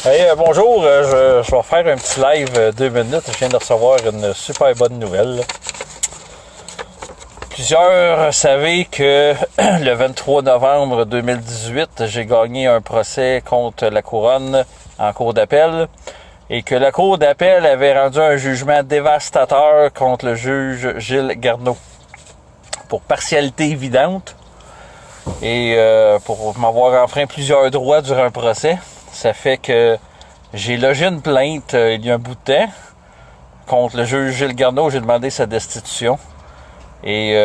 Hey, bonjour, je vais faire un petit live 2 minutes. Je viens de recevoir une super bonne nouvelle. Plusieurs savez que le 23 novembre 2018, j'ai gagné un procès contre la Couronne en cour d'appel et que la cour d'appel avait rendu un jugement dévastateur contre le juge Gilles Garneau pour partialité évidente et pour m'avoir enfreint plusieurs droits durant un procès. Ça fait que j'ai logé une plainte il y a un bout de temps contre le juge Gilles Garneau. J'ai demandé sa destitution. Et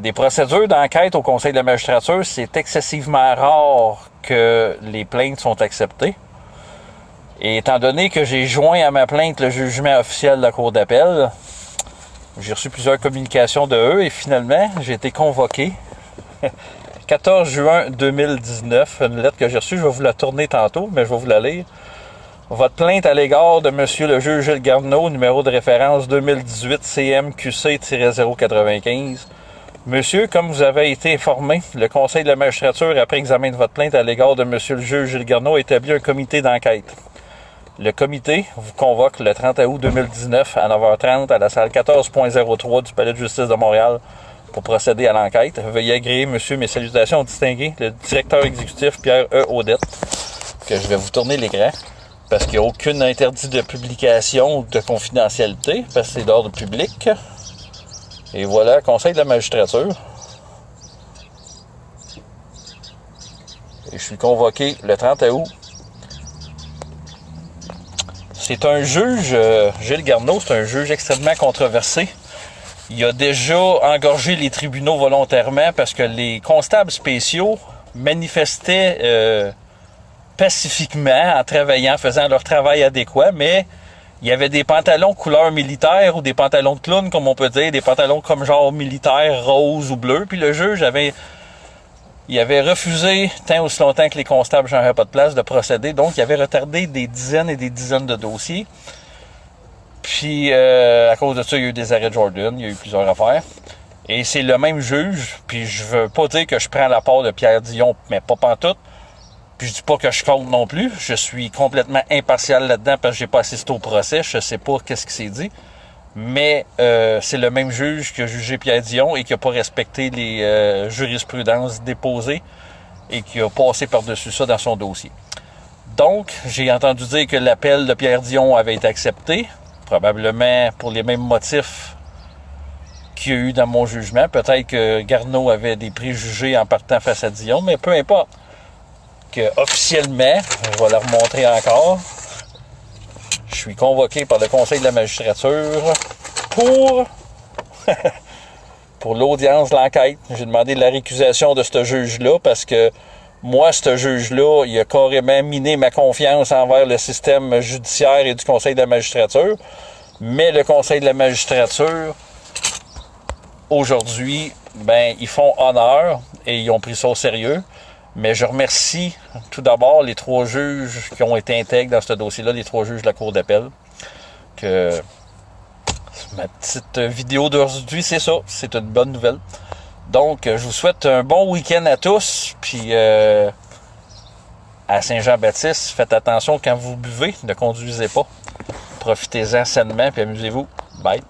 des procédures d'enquête au Conseil de la magistrature, c'est excessivement rare que les plaintes sont acceptées. Et étant donné que j'ai joint à ma plainte le jugement officiel de la Cour d'appel, j'ai reçu plusieurs communications de eux et finalement, j'ai été convoqué 14 juin 2019, une lettre que j'ai reçue, je vais vous la tourner tantôt, mais je vais vous la lire. Votre plainte à l'égard de Monsieur le juge Gilles Garneau, numéro de référence 2018 CMQC-095. Monsieur, comme vous avez été informé, le Conseil de la magistrature, après examen de votre plainte à l'égard de Monsieur le juge Gilles Garneau, a établi un comité d'enquête. Le comité vous convoque le 30 août 2019 à 9h30 à la salle 14.03 du Palais de justice de Montréal pour procéder à l'enquête. Veuillez agréer, monsieur, mes salutations distinguées, le directeur exécutif Pierre E. Audette, que je vais vous tourner l'écran, parce qu'il n'y a aucun interdit de publication ou de confidentialité, parce que c'est d'ordre public. Et voilà, Conseil de la magistrature. Et je suis convoqué le 30 août. C'est un juge, Gilles Garneau, c'est un juge extrêmement controversé. Il a déjà engorgé les tribunaux volontairement parce que les constables spéciaux manifestaient pacifiquement en travaillant, faisant leur travail adéquat, mais il y avait des pantalons couleur militaire ou des pantalons de clown, comme on peut dire, des pantalons comme genre militaire, rose ou bleu, puis le juge avait refusé, tant aussi longtemps que les constables n'avaient pas de place, de procéder, donc il avait retardé des dizaines et des dizaines de dossiers. Puis, à cause de ça, il y a eu des arrêts de Jordan, il y a eu plusieurs affaires. Et c'est le même juge, puis je veux pas dire que je prends la part de Pierre Dion, mais pas pantoute. Puis je dis pas que je compte non plus, je suis complètement impartial là-dedans parce que j'ai pas assisté au procès, je sais pas qu'est-ce qui s'est dit. Mais c'est le même juge qui a jugé Pierre Dion et qui a pas respecté les jurisprudences déposées et qui a passé par-dessus ça dans son dossier. Donc, j'ai entendu dire que l'appel de Pierre Dion avait été accepté, probablement pour les mêmes motifs qu'il y a eu dans mon jugement. Peut-être que Garneau avait des préjugés en partant face à Dion, mais peu importe. Que officiellement, je vais la remontrer encore, je suis convoqué par le Conseil de la magistrature pour l'audience de l'enquête. J'ai demandé la récusation de ce juge-là parce que moi, ce juge-là, il a carrément miné ma confiance envers le système judiciaire et du Conseil de la magistrature. Mais le Conseil de la magistrature, aujourd'hui, ben, ils font honneur et ils ont pris ça au sérieux. Mais je remercie tout d'abord les 3 juges qui ont été intègres dans ce dossier-là, les 3 juges de la Cour d'appel. Que ma petite vidéo d'aujourd'hui, c'est ça, c'est une bonne nouvelle. Donc, je vous souhaite un bon week-end à tous, puis à Saint-Jean-Baptiste, faites attention quand vous buvez, ne conduisez pas. Profitez-en sainement, puis amusez-vous. Bye!